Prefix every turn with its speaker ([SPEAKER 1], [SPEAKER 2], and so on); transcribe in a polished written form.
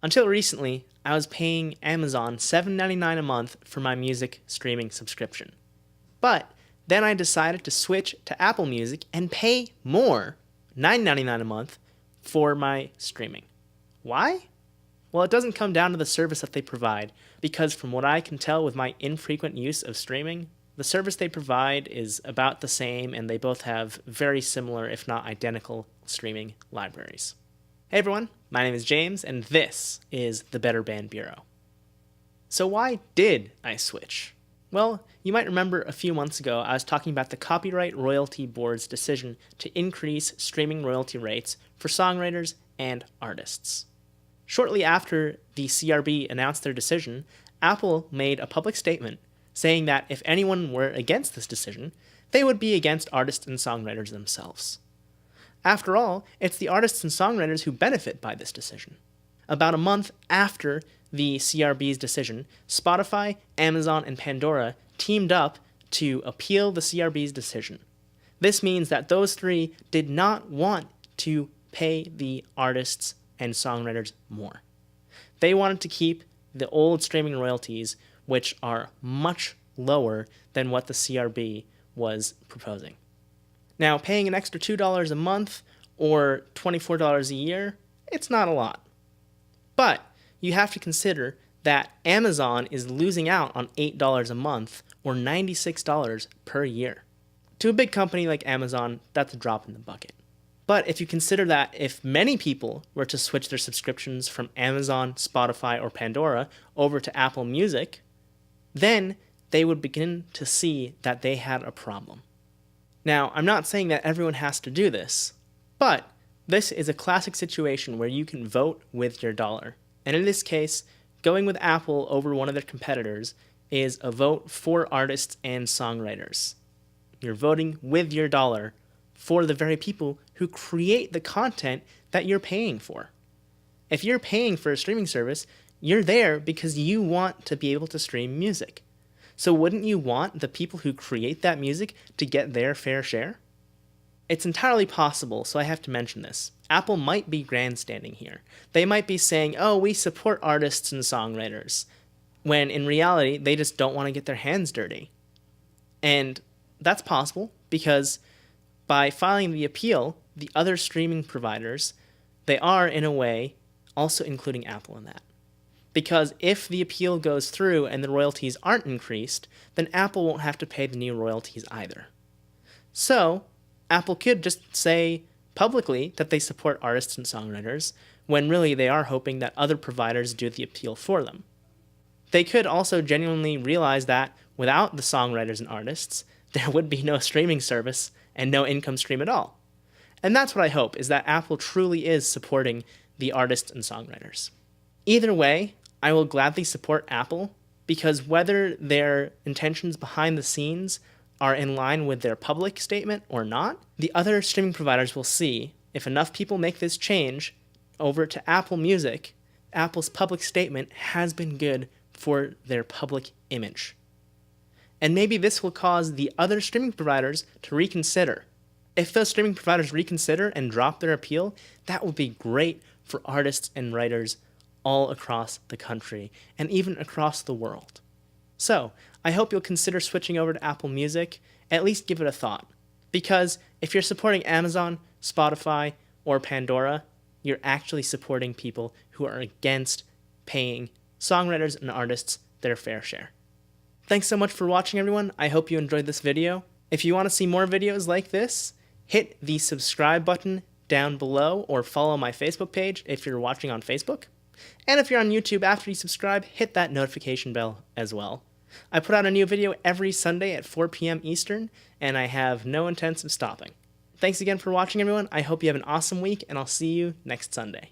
[SPEAKER 1] Until recently, I was paying Amazon $7.99 a month for my music streaming subscription. But then I decided to switch to Apple Music and pay more, $9.99 a month, for my streaming. Why? Well, it doesn't come down to the service that they provide, because from what I can tell with my infrequent use of streaming, the service they provide is about the same and they both have very similar, if not identical, streaming libraries. Hey everyone, my name is James and this is the Better Band Bureau. So why did I switch? Well, you might remember a few months ago I was talking about the Copyright Royalty Board's decision to increase streaming royalty rates for songwriters and artists. Shortly after the CRB announced their decision, Apple made a public statement saying that if anyone were against this decision, they would be against artists and songwriters themselves. After all, it's the artists and songwriters who benefit by this decision. About a month after the CRB's decision, Spotify, Amazon, and Pandora teamed up to appeal the CRB's decision. This means that those three did not want to pay the artists and songwriters more. They wanted to keep the old streaming royalties, which are much lower than what the CRB was proposing. Now, paying an extra $2 a month or $24 a year, it's not a lot. But you have to consider that Amazon is losing out on $8 a month or $96 per year. To a big company like Amazon, that's a drop in the bucket. But if you consider that if many people were to switch their subscriptions from Amazon, Spotify, or Pandora over to Apple Music, then they would begin to see that they had a problem. Now, I'm not saying that everyone has to do this, but this is a classic situation where you can vote with your dollar. And in this case, going with Apple over one of their competitors is a vote for artists and songwriters. You're voting with your dollar for the very people who create the content that you're paying for. If you're paying for a streaming service, you're there because you want to be able to stream music. So wouldn't you want the people who create that music to get their fair share? It's entirely possible, so I have to mention this. Apple might be grandstanding here. They might be saying, oh, we support artists and songwriters, when in reality, they just don't want to get their hands dirty. And that's possible because by filing the appeal, the other streaming providers, they are, in a way, also including Apple in that. Because if the appeal goes through and the royalties aren't increased, then Apple won't have to pay the new royalties either. So, Apple could just say publicly that they support artists and songwriters, when really they are hoping that other providers do the appeal for them. They could also genuinely realize that without the songwriters and artists, there would be no streaming service and no income stream at all. And that's what I hope, is that Apple truly is supporting the artists and songwriters. Either way, I will gladly support Apple, because whether their intentions behind the scenes are in line with their public statement or not, the other streaming providers will see if enough people make this change over to Apple Music, Apple's public statement has been good for their public image. And maybe this will cause the other streaming providers to reconsider. If those streaming providers reconsider and drop their appeal, that would be great for artists and writers all across the country and even across the world. So, I hope you'll consider switching over to Apple Music, at least give it a thought. Because if you're supporting Amazon, Spotify, or Pandora, you're actually supporting people who are against paying songwriters and artists their fair share. Thanks so much for watching, everyone. I hope you enjoyed this video. If you want to see more videos like this, hit the subscribe button down below or follow my Facebook page if you're watching on Facebook. And if you're on YouTube after you subscribe, hit that notification bell as well. I put out a new video every Sunday at 4 p.m. Eastern, and I have no intents of stopping. Thanks again for watching, everyone. I hope you have an awesome week, and I'll see you next Sunday.